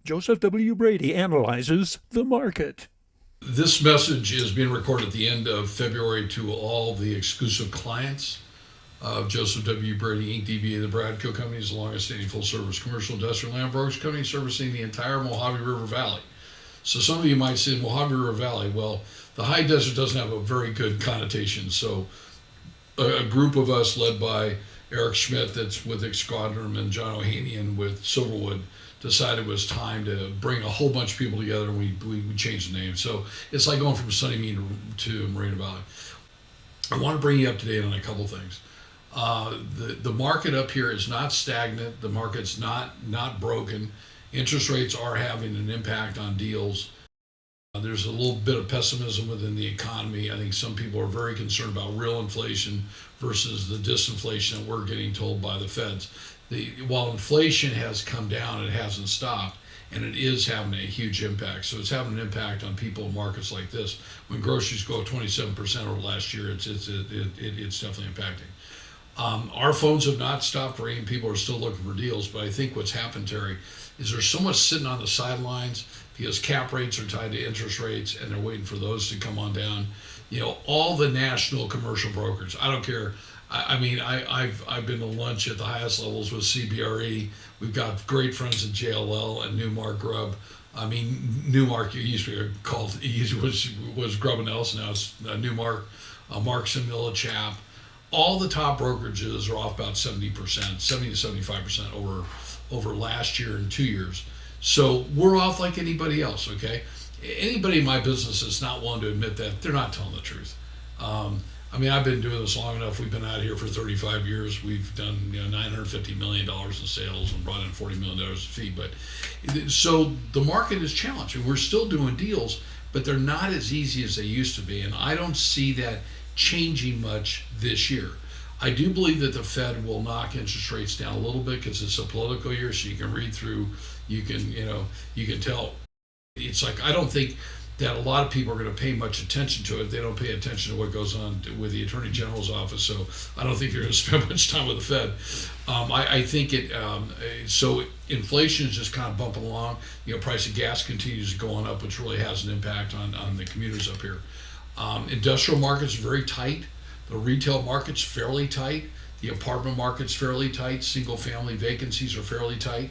Joseph W. Brady analyzes the market. This message is being recorded at the end of February to all the exclusive clients of Joseph W. Brady Inc., DBA, the Bradco Company, is the longest standing full service commercial industrial land brokerage company servicing the entire Mojave River Valley. So some of you might say Mojave River Valley. Well, the high desert doesn't have a very good connotation. So a group of us led by Eric Schmidt, that's with Squadron, and John Ohanian with Silverwood, decided it was time to bring a whole bunch of people together, and we changed the name. So it's like going from Sunnymead to Moreno Valley. I want to bring you up to date on a couple things. The market up here is not stagnant. The market's not broken. Interest rates are having an impact on deals. There's a little bit of pessimism within the economy. I think some people are very concerned about real inflation versus the disinflation that we're getting told by the feds. While inflation has come down, it hasn't stopped, and it is having a huge impact. So it's having an impact on people in markets like this. When groceries go up 27% over last year, it's definitely impacting. Our phones have not stopped ringing. People are still looking for deals, but I think what's happened, Terry, is there's so much sitting on the sidelines because cap rates are tied to interest rates, and they're waiting for those to come on down. You know, all the national commercial brokers. I don't care. I've been to lunch at the highest levels with CBRE. We've got great friends at JLL and Newmark Grubb. I mean, Newmark used to be called was Grubb and Ellis. Now it's Newmark, Marks and Millichap. All the top brokerages are off about 70%, 70 to 75% over last year and 2 years. So we're off like anybody else. Okay, anybody in my business that's not willing to admit that, they're not telling the truth. I've been doing this long enough. We've been out here for 35 years. We've done $950 million in sales and brought in $40 million in fee. But so the market is challenging. We're still doing deals, but they're not as easy as they used to be. And I don't see that changing much this year. I do believe that the Fed will knock interest rates down a little bit because it's a political year, so you can read through, you can tell. It's like I don't think that a lot of people are going to pay much attention to it. They don't pay attention to what goes on with the Attorney General's office, so I don't think they're going to spend much time with the Fed. I think so inflation is just kind of bumping along. Price of gas continues going up, which really has an impact on the commuters up here. Industrial market's very tight. The retail market's fairly tight. The apartment market's fairly tight. Single family vacancies are fairly tight.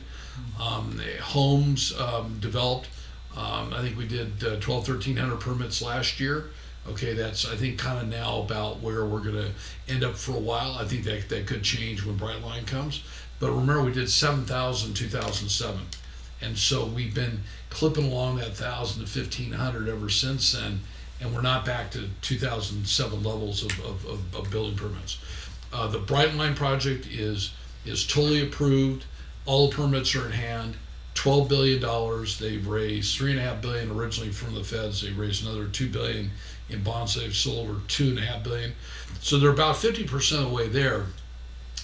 Homes developed. I think we did 1,300 permits last year. Okay, that's I think kind of now about where we're going to end up for a while. I think that could change when Brightline comes. But remember, we did 7,000 in 2007. And so we've been clipping along that 1,000 to 1,500 ever since then, and we're not back to 2007 levels of building permits. The Brightline project is totally approved. All the permits are in hand. $12 billion. They've raised $3.5 billion originally from the feds. They raised another $2 billion in bonds they've sold, or $2.5 billion. So they're about 50% of the way there.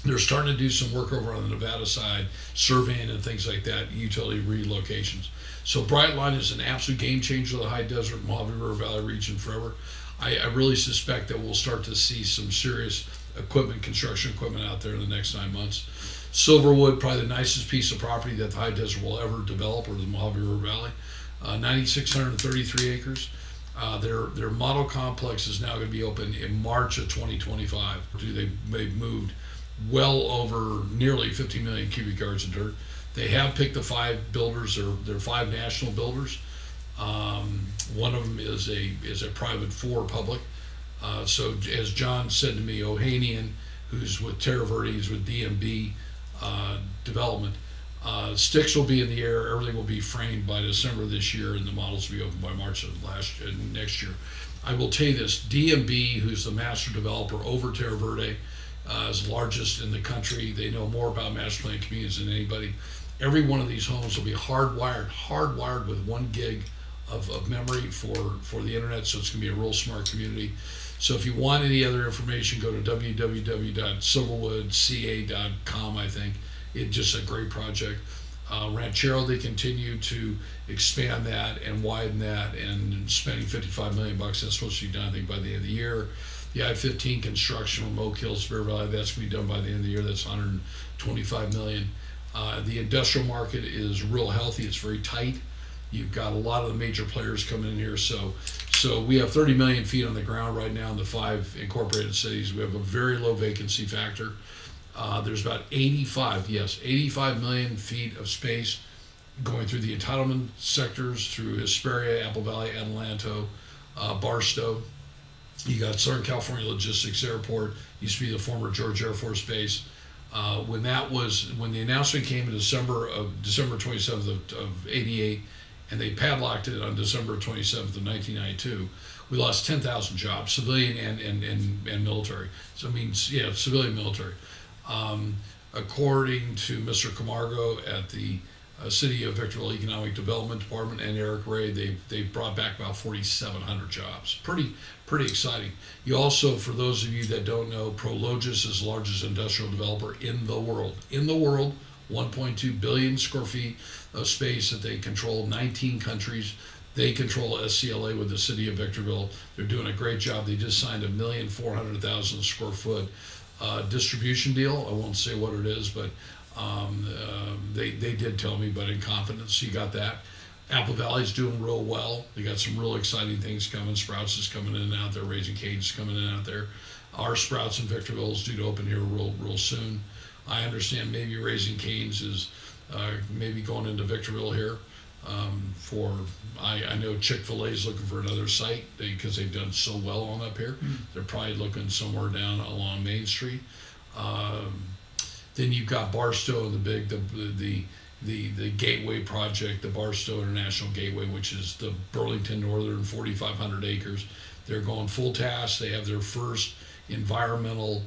They're starting to do some work over on the Nevada side, surveying and things like that, utility relocations. So Brightline is an absolute game changer of the high desert Mojave River Valley region forever. I really suspect that we'll start to see some serious construction equipment out there in the next 9 months. Silverwood, probably the nicest piece of property that the high desert will ever develop, or the Mojave River Valley. 9,633 acres. Their model complex is now going to be open in March of 2025. They've moved well over nearly 50 million cubic yards of dirt. They have picked the 5 builders. They're 5 national builders. One of them is a private, 4 public. So as John said to me, Ohanian, who's with Terra Verde, is with DMB development. Sticks will be in the air. Everything will be framed by December this year, and the models will be open by March of next year. I will tell you this: DMB, who's the master developer over Terra Verde, is the largest in the country. They know more about master plan communities than anybody. Every one of these homes will be hardwired with 1 gig of memory for the internet. So it's going to be a real smart community. So if you want any other information, go to www.silverwoodca.com. I think it's just a great project. Ranchero, they continue to expand that and widen that, and spending $55 million. That's supposed to be done, I think, by the end of the year. The I-15 construction from Oak Hills to Bear Valley, that's going to be done by the end of the year. That's $125 million. The industrial market is real healthy. It's very tight. You've got a lot of the major players coming in here. So we have 30 million feet on the ground right now in the 5 incorporated cities. We have a very low vacancy factor. There's about 85 million feet of space going through the entitlement sectors through Hesperia, Apple Valley, Adelanto, Barstow. You got Southern California Logistics Airport, used to be the former George Air Force Base. When the announcement came in December 27th of 88, and they padlocked it on December 27th of 1992, we lost 10,000 jobs, civilian and military. So it means, yeah, civilian military. According to Mr. Camargo at the City of Victorville Economic Development Department and Eric Ray, they brought back about 4,700 jobs. Pretty exciting. You also, for those of you that don't know, Prologis is the largest industrial developer in the world. 1.2 billion square feet of space that they control, 19 countries. They control SCLA with the City of Victorville. They're doing a great job. They just signed a 1,400,000 square foot distribution deal. I won't say what it is, but they did tell me, but in confidence. You got that. Apple Valley's doing real well. They got some real exciting things coming. Sprouts is coming in and out there. Raising Cane's coming in and out there. Our Sprouts in Victorville is due to open here real soon. I understand maybe Raising Cane's is maybe going into Victorville here. I know Chick-fil-A is looking for another site because they've done so well on up here. They're probably looking somewhere down along Main Street. Then you've got Barstow and the Gateway project, the Barstow International Gateway, which is the Burlington Northern 4,500 acres. They're going full task. They have their first environmental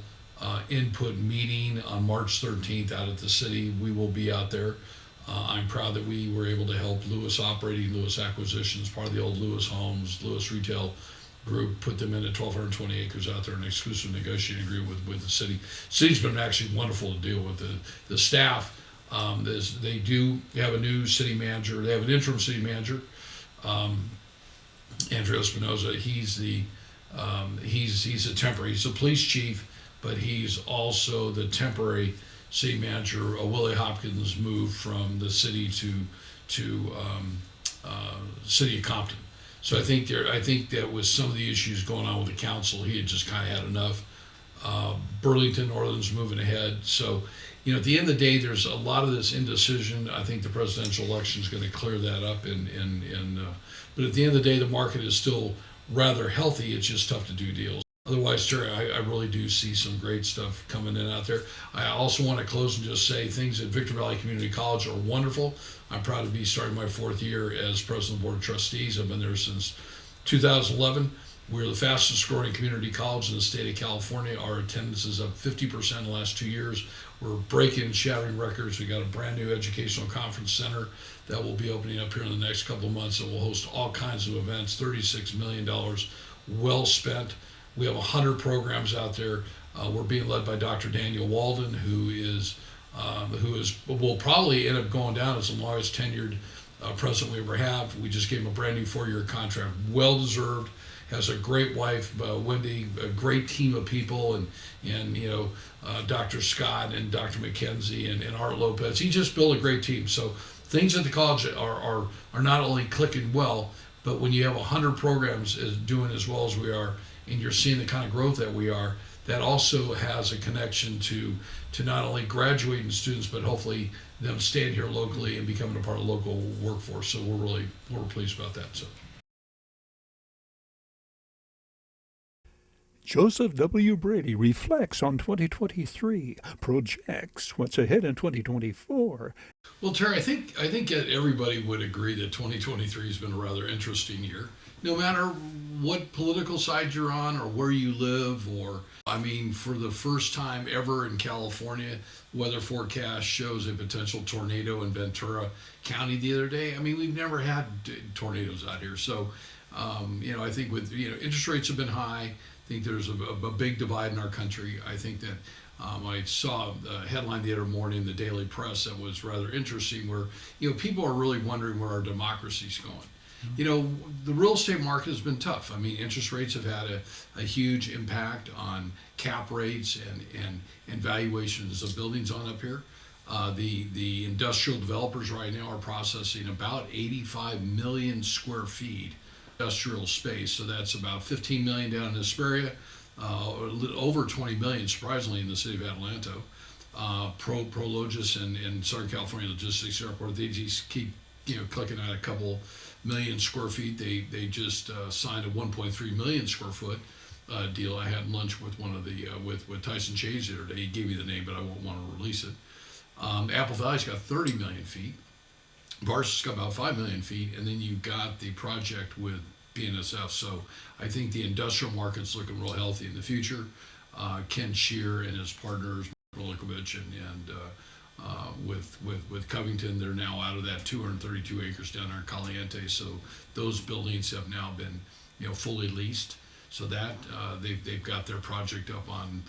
input meeting on March 13th out at the city. We will be out there. I'm proud that we were able to help Lewis Acquisitions, part of the old Lewis Homes, Lewis Retail Group, put them into 1,220 acres out there, an exclusive negotiating agreement with the city. City's been actually wonderful to deal with. The staff, they do have a new city manager. They have an interim city manager, Andrea Espinoza. He's a temporary. He's a police chief, but he's also the temporary city manager. Willie Hopkins moved from the city to city of Compton. So I think that with some of the issues going on with the council, he had just kind of had enough. Burlington Northern's moving ahead. So, at the end of the day, there's a lot of this indecision. I think the presidential election is going to clear that up. But at the end of the day, the market is still rather healthy. It's just tough to do deals. Otherwise, Terry, I really do see some great stuff coming in out there. I also want to close and just say things at Victor Valley Community College are wonderful. I'm proud to be starting my 4th year as president of the Board of Trustees. I've been there since 2011. We're the fastest growing community college in the state of California. Our attendance is up 50% in the last 2 years. We're breaking and shattering records. We got a brand new educational conference center that will be opening up here in the next couple of months. It will host all kinds of events, $36 million well spent. We have 100 programs out there. We're being led by Dr. Daniel Walden, who will probably end up going down as the longest tenured president we ever have. We just gave him a brand new 4-year contract, well deserved. Has a great wife, Wendy, a great team of people, and Dr. Scott and Dr. McKenzie and Art Lopez. He just built a great team. So things at the college are not only clicking well, but when you have 100 programs doing as well as we are, and you're seeing the kind of growth that we are, that also has a connection to not only graduating students, but hopefully them staying here locally and becoming a part of the local workforce. So we're pleased about that. So. Joseph W. Brady reflects on 2023, projects what's ahead in 2024. Well, Terry, I think everybody would agree that 2023 has been a rather interesting year. No matter what political side you're on or where you live, for the first time ever in California, weather forecast shows a potential tornado in Ventura County the other day. We've never had tornadoes out here. So, I think with, interest rates have been high. I think there's a big divide in our country. I think that I saw a headline the other morning in the Daily Press that was rather interesting where, people are really wondering where our democracy's going. The real estate market has been tough. Interest rates have had a huge impact on cap rates and valuations of buildings on up here. The industrial developers right now are processing about 85 million square feet industrial space. So that's about 15 million down in Hesperia, over 20 million, surprisingly, in the city of Atlanta. Prologis and Southern California Logistics Airport, they just keep clicking out a couple million square feet. They just signed a 1.3 million square foot deal. I had lunch with one of the with Tyson Chase the other day. He gave me the name, but I won't want to release it. Apple Valley's got 30 million feet. Barca's got about 5 million feet, and then you've got the project with BNSF. So I think the industrial market's looking real healthy in the future. Ken Shear and his partners, Milikovich with Covington, they're now out of that 232 acres down there in Caliente. So those buildings have now been fully leased. So that they've got their project up on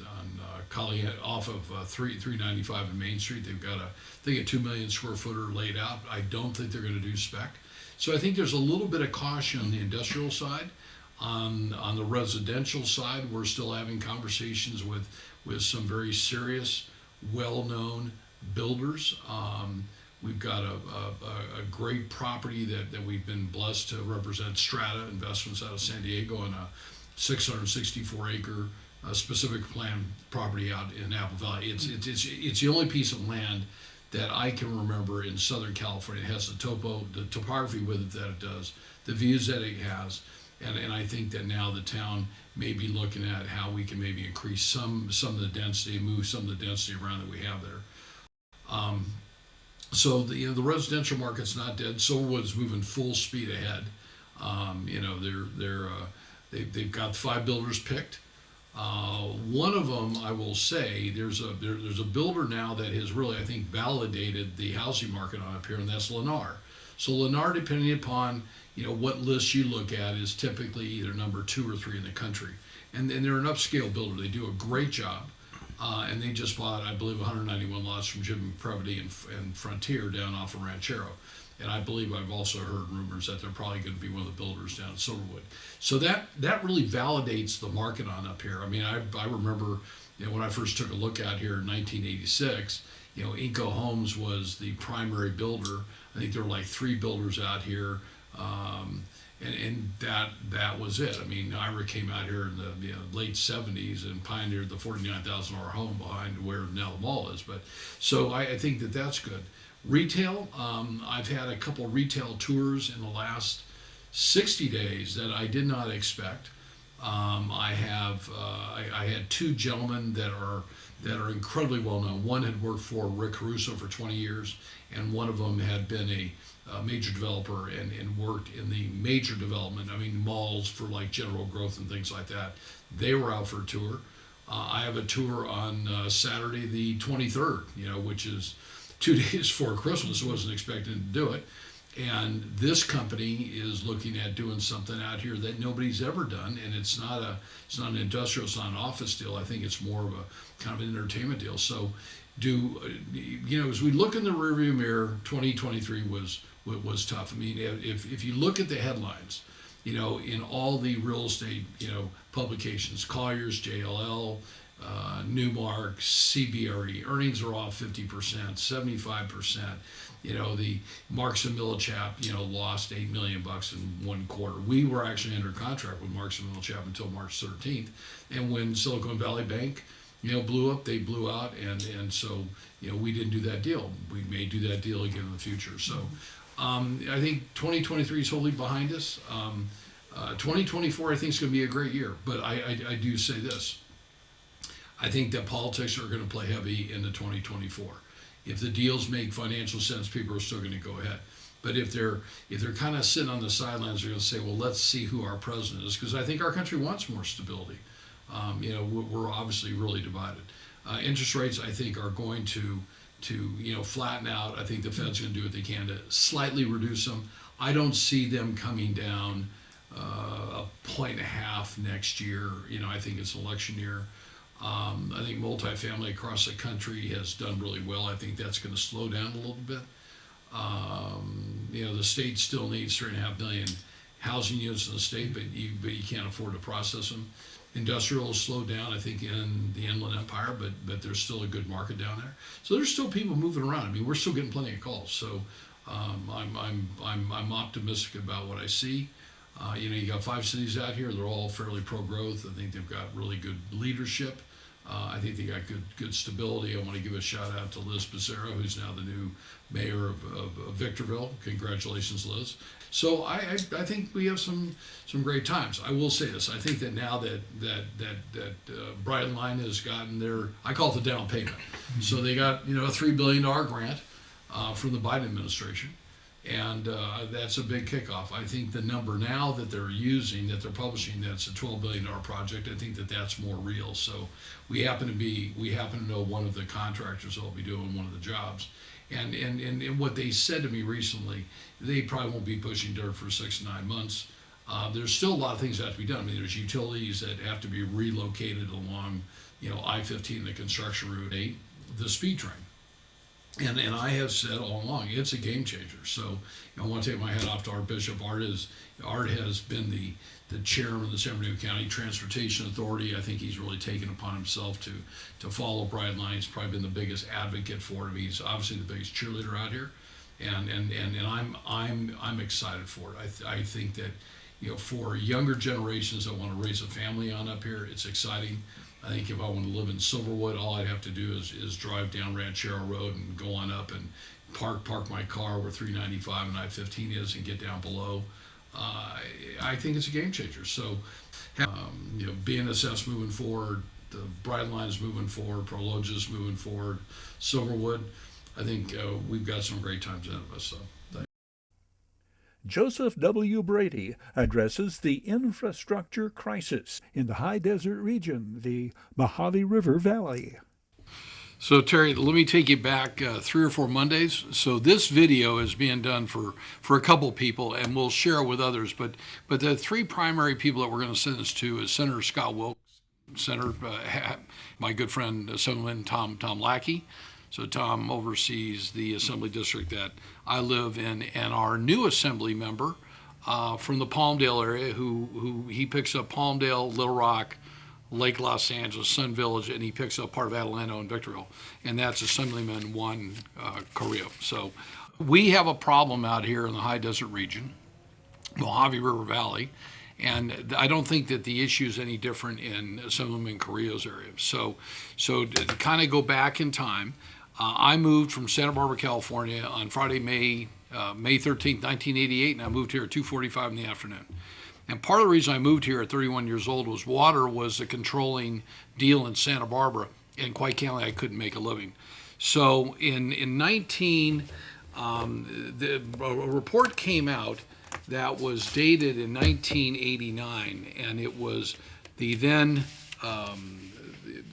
Caliente off of 395 in Main Street. They've got a 2 million square footer laid out. I don't think they're going to do spec. So I think there's a little bit of caution on the industrial side. On the residential side, we're still having conversations with some very serious, well-known builders. We've got a great property that we've been blessed to represent, Strata Investments out of San Diego, on a 664 acre specific plan property out in Apple Valley. It's the only piece of land that I can remember in Southern California. It has the topography with it that it does, the views that it has, and I think that now the town may be looking at how we can maybe increase some of the density, move some of the density around that we have there. So the residential market's not dead. Silverwood's moving full speed ahead. They've got 5 builders picked. One of them, I will say, there's a builder now that has really, I think, validated the housing market on up here, and that's Lennar. So Lennar, depending upon what list you look at, is typically either number 2 or 3 in the country, and they're an upscale builder. They do a great job, and they just bought, I believe, 191 lots from Jim Previty and Frontier down off of Ranchero. And I believe I've also heard rumors that they're probably going to be one of the builders down in Silverwood. So that really validates the market on up here. I mean, I remember when I first took a look out here in 1986, Inco Homes was the primary builder. I think there were like 3 builders out here, and that was it. I mean, Ira came out here in the late 70s and pioneered the $49,000 home behind where now the mall is. But so I think that that's good. Retail, I've had a couple retail tours in the last 60 days that I did not expect. I had 2 gentlemen that are incredibly well known. One had worked for Rick Caruso for 20 years, and one of them had been a major developer and worked in the major development. I mean, malls for like General Growth and things like that. They were out for a tour. I have a tour on Saturday the 23rd, which is 2 days before Christmas. I wasn't expecting to do it. And this company is looking at doing something out here that nobody's ever done, and it's not an industrial, it's not an office deal. I think it's more of a kind of an entertainment deal. So as we look in the rearview mirror, 2023 was tough. I mean, if you look at the headlines, in all the real estate, publications, Colliers, JLL, Newmark, CBRE, earnings are off 50%, 75%. The Marks and Millichap, lost $8 million in one quarter. We were actually under contract with Marks and Millichap until March 13th, and when Silicon Valley Bank, blew up, they blew out, and so we didn't do that deal. We may do that deal again in the future. So I think 2023 is wholly behind us. 2024, I think, is going to be a great year. But I do say this. I think that politics are going to play heavy into 2024. If the deals make financial sense, people are still going to go ahead. But if they're kind of sitting on the sidelines, they're going to say, well, let's see who our president is, because I think our country wants more stability. We're obviously really divided. Interest rates, I think, are going to flatten out. I think the Fed's going to do what they can to slightly reduce them. I don't see them coming down 1.5 points next year. I think it's election year. I think multifamily across the country has done really well. I think that's going to slow down a little bit. The state still needs 3.5 million housing units in the state, but you can't afford to process them. Industrial has slowed down, I think, in the Inland Empire, but there's still a good market down there. So there's still people moving around. I mean, we're still getting plenty of calls. So I'm optimistic about what I see. You got 5 cities out here. They're all fairly pro-growth. I think they've got really good leadership. I think they got good stability. I want to give a shout out to Liz Becerra, who's now the new mayor of Victorville. Congratulations, Liz. So I think we have some great times. I will say this. I think that now that Bright Line has gotten their, I call it the down payment. So they got a $3 billion grant from the Biden administration. And that's a big kickoff. I think the number now that they're using, that they're publishing, that's a $12 billion project. I think that that's more real. So we happen to know one of the contractors that will be doing one of the jobs. And what they said to me recently, they probably won't be pushing dirt for 6 to 9 months. There's still a lot of things that have to be done. I mean, there's utilities that have to be relocated along, I-15, the construction route 8, the speed train. And I have said all along, it's a game changer. So I want to take my hat off to Art Bishop. Art has been the chairman of the San Bernardino County Transportation Authority. I think he's really taken upon himself to follow Bright Line. He's probably been the biggest advocate for him. He's obviously the biggest cheerleader out here, and I'm excited for it. I think that for younger generations that want to raise a family on up here, it's exciting. I think if I want to live in Silverwood, all I'd have to do is drive down Ranchero Road and go on up and park my car where 395 and I-15 is and get down below. I think it's a game changer. So, BNSF moving forward, the Bright Line is moving forward, Prologis moving forward, Silverwood. I think we've got some great times ahead of us. So. Joseph W. Brady addresses the infrastructure crisis in the high desert region, the Mojave River Valley. So Terry, let me take you back 3 or 4 Mondays. So this video is being done for a couple people, and we'll share it with others. But the 3 primary people that we're going to send this to is Senator Scott Wilkes, Senator, my good friend Assemblyman Tom Lackey. So Tom oversees the assembly district that I live in, and our new assembly member from the Palmdale area, who he picks up Palmdale, Little Rock, Lake Los Angeles, Sun Village, and he picks up part of Adelanto and Victorville, and that's Assemblyman Juan Carrillo. So we have a problem out here in the high desert region, Mojave River Valley, and I don't think that the issue is any different in Assemblyman Carrillo's area. So to kind of go back in time, I moved from Santa Barbara, California on Friday, May 13th, 1988, and I moved here at 2:45 in the afternoon. And part of the reason I moved here at 31 years old was water was the controlling deal in Santa Barbara, and quite candidly, I couldn't make a living. So in a report came out that was dated in 1989, and it was the then,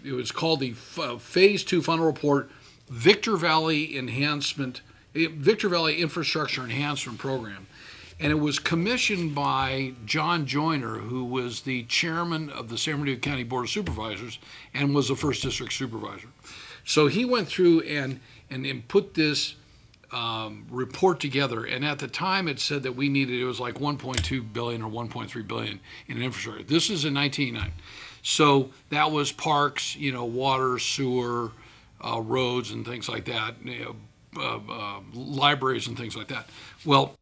it was called the Phase 2 Final Report, Victor Valley Infrastructure Enhancement Program. And it was commissioned by John Joyner, who was the chairman of the San Bernardino County Board of Supervisors and was the first district supervisor. So he went through and put this report together, and at the time it said that it was like 1.2 billion or 1.3 billion in infrastructure. This is in 1989. So that was parks, water, sewer, roads and things like that, libraries and things like that. Well,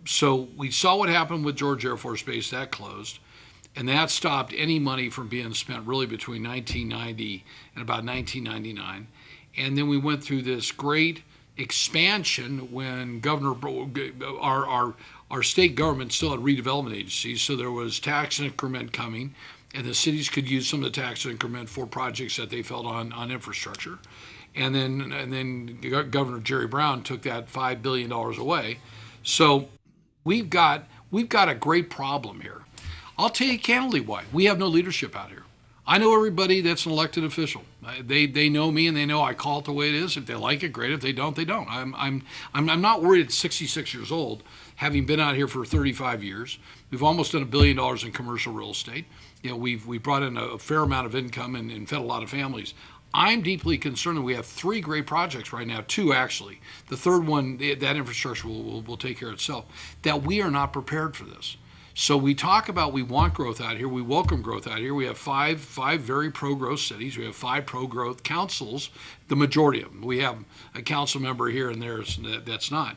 so we saw what happened with George Air Force Base. That closed, and that stopped any money from being spent really between 1990 and about 1999. And then we went through this great expansion when our state government still had redevelopment agencies, so there was tax increment coming, and the cities could use some of the tax increment for projects that they felt on infrastructure. And then Governor Jerry Brown took that $5 billion away. So we've got a great problem here. I'll tell you candidly why. We have no leadership out here. I know everybody that's an elected official. They know me, and they know I call it the way it is. If they like it, great. If they don't, they don't. I'm not worried at 66 years old, having been out here for 35 years. We've almost done $1 billion in commercial real estate. We've brought in a fair amount of income and fed a lot of families. I'm deeply concerned that we have 3 great projects right now, 2 actually. The third one, that infrastructure will take care of itself, that we are not prepared for this. So we talk about we want growth out here. We welcome growth out here. We have five very pro-growth cities. We have 5 pro-growth councils, the majority of them. We have a council member here and there that's not.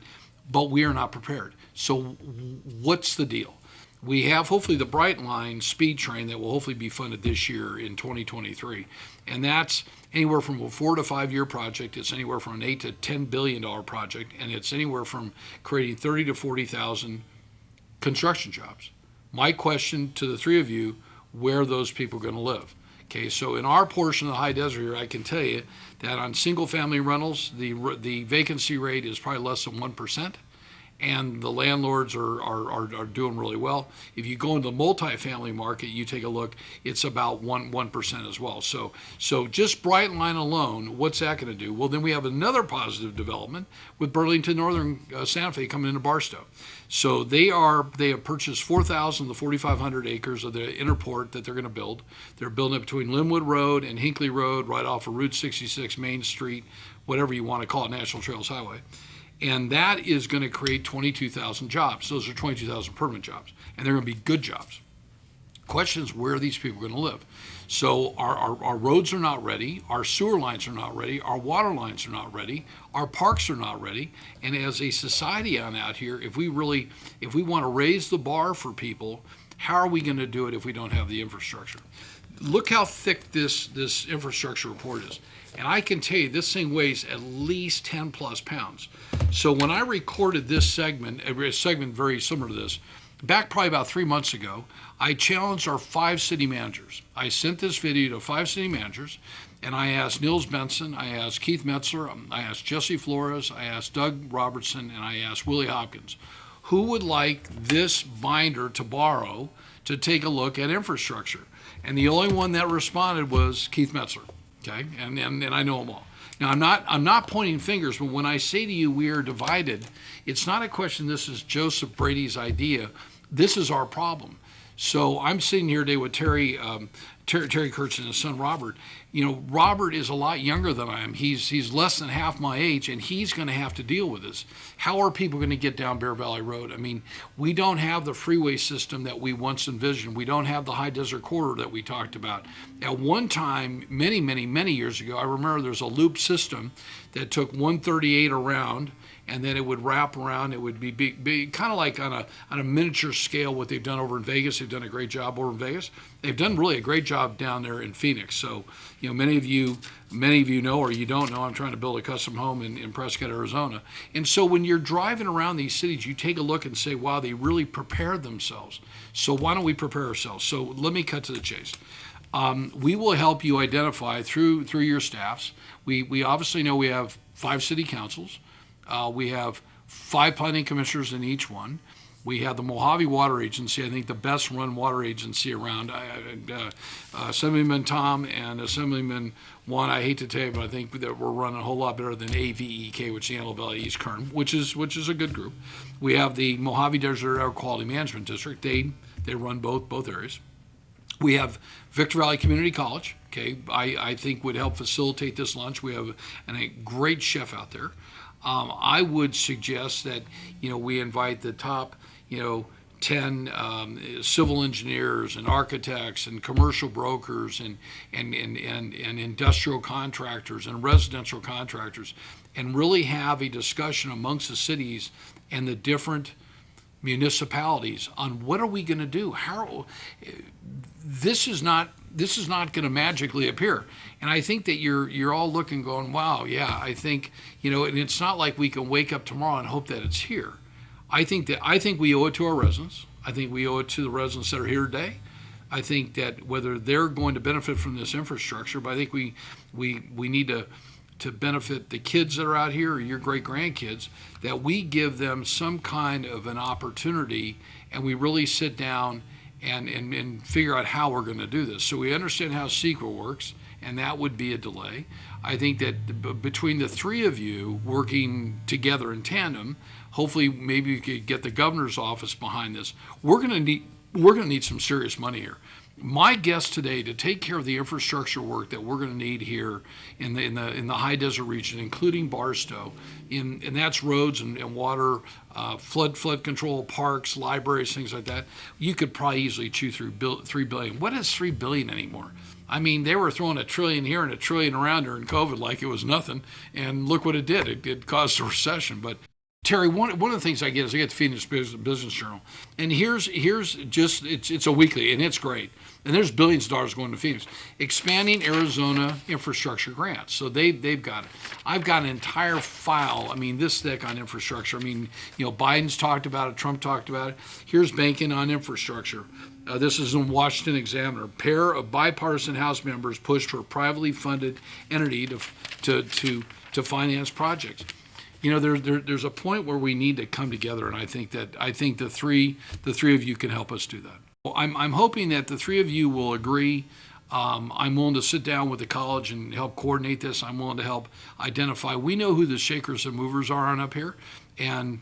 But we are not prepared. So what's the deal? We have hopefully the Bright Line speed train that will hopefully be funded this year in 2023. And that's anywhere from a 4 to 5 year project. It's anywhere from an $8 to $10 billion project. And it's anywhere from creating 30 to 40,000 construction jobs. My question to the 3 of you, where are those people going to live? Okay, so in our portion of the high desert here, I can tell you that on single family rentals, the vacancy rate is probably less than 1%. And the landlords are doing really well. If you go into the multifamily market, you take a look, it's about 1% as well. So just Bright Line alone, what's that going to do? Well, then we have another positive development with Burlington Northern Santa Fe coming into Barstow. So they have purchased 4,000 to 4,500 acres of the interport that they're going to build. They're building it between Linwood Road and Hinckley Road, right off of Route 66 Main Street, whatever you want to call it, National Trails Highway. And that is going to create 22,000 jobs. Those are 22,000 permanent jobs. And they're going to be good jobs. Question is, where are these people going to live? So our roads are not ready. Our sewer lines are not ready. Our water lines are not ready. Our parks are not ready. And as a society on out here, if we want to raise the bar for people, how are we going to do it if we don't have the infrastructure? Look how thick this infrastructure report is. And I can tell you this thing weighs at least 10 plus pounds. So when I recorded this segment, a segment very similar to this, back probably about 3 months ago, I challenged our 5 city managers. I sent this video to 5 city managers, and I asked Nils Benson, I asked Keith Metzler, I asked Jesse Flores, I asked Doug Robertson, and I asked Willie Hopkins, who would like this binder to borrow to take a look at infrastructure? And the only one that responded was Keith Metzler. Okay, and I know them all. Now I'm not pointing fingers, but when I say to you we are divided, it's not a question. This is Joseph Brady's idea. This is our problem. So I'm sitting here today with Terry Kurtz and his son Robert. You know, Robert is a lot younger than I am. He's less than half my age, and he's going to have to deal with this. How are people going to get down Bear Valley Road? I mean, we don't have the freeway system that we once envisioned. We don't have the high desert corridor that we talked about. At one time, many years ago, I remember there's a loop system that took 138 around, and then it would wrap around. It would be kind of like on a miniature scale what they've done over in Vegas. They've done a great job over in Vegas. They've done really a great job down there in Phoenix. So, you know, many of you know, or you don't know, I'm trying to build a custom home in Prescott, Arizona. And so when you're driving around these cities, you take a look and say, wow, they really prepared themselves. So why don't we prepare ourselves? So let me cut to the chase. We will help you identify through your staffs. We obviously know we have 5 city councils. We have 5 planning commissioners in each one. We have the Mojave Water Agency, I think the best run water agency around. Assemblyman Tom and Assemblyman Juan, I hate to tell you, but I think that we're running a whole lot better than AVEK, which is the Antelope Valley East Kern, which is a good group. We have the Mojave Desert Air Quality Management District. They run both areas. We have Victor Valley Community College, okay, I think would help facilitate this lunch. We have a great chef out there. I would suggest that, you know, we invite the top, 10 civil engineers and architects and commercial brokers and industrial contractors and residential contractors, and really have a discussion amongst the cities and the different municipalities on what are we going to do. How this is not going to magically appear. And I think that you're all looking, going, wow, yeah, I think, and it's not like we can wake up tomorrow and hope that it's here. I think we owe it to our residents. I think we owe it to the residents that are here today. I think that whether they're going to benefit from this infrastructure, but I think we need to benefit the kids that are out here or your great grandkids, that we give them some kind of an opportunity and we really sit down and figure out how we're going to do this. So we understand how CEQA works, and that would be a delay. I think that between the 3 of you working together in tandem, hopefully maybe you could get the governor's office behind this. We're going to need some serious money here. My guess today to take care of the infrastructure work that we're going to need here in the high desert region, including Barstow, and that's roads and water, flood control, parks, libraries, things like that. You could probably easily chew through $3 billion. What is $3 billion anymore? I mean, they were throwing $1 trillion here and $1 trillion around during COVID like it was nothing, and look what it did. It caused a recession, but. Terry, one of the things I get is I get the Phoenix Business Journal, and here's just it's a weekly, and it's great. And there's billions of dollars going to Phoenix, expanding Arizona infrastructure grants. So they've got it. I've got an entire file. I mean, this thick on infrastructure. I mean, Biden's talked about it, Trump talked about it. Here's banking on infrastructure. This is in Washington Examiner. Pair of bipartisan House members pushed for a privately funded entity to finance projects. There's a point where we need to come together, and I think the three of you can help us do that. Well, I'm hoping that the three of you will agree. I'm willing to sit down with the college and help coordinate this. I'm willing to help identify. We know who the shakers and movers are on up here, and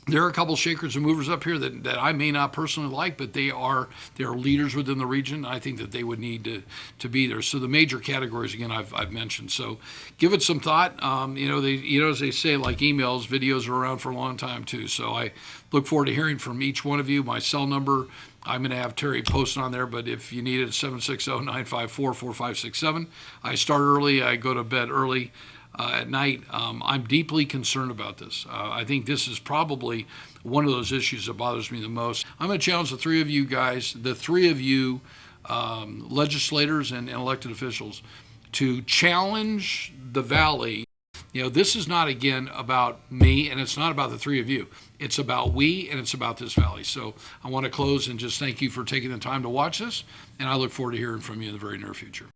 there are a couple shakers and movers up here that I may not personally like, but they are leaders within the region. I think that they would need to be there. So the major categories, again, I've mentioned. So give it some thought. As they say, like emails, videos are around for a long time too. So I look forward to hearing from each one of you. My cell number, I'm going to have Terry posted on there, but if you need it, 760-954-4567. I start early. I go to bed early. At night. I'm deeply concerned about this. I think this is probably one of those issues that bothers me the most. I'm going to challenge the three of you guys, the three of you legislators and elected officials, to challenge the Valley. This is not, again, about me, and it's not about the three of you. It's about we, and it's about this Valley. So I want to close and just thank you for taking the time to watch this, and I look forward to hearing from you in the very near future.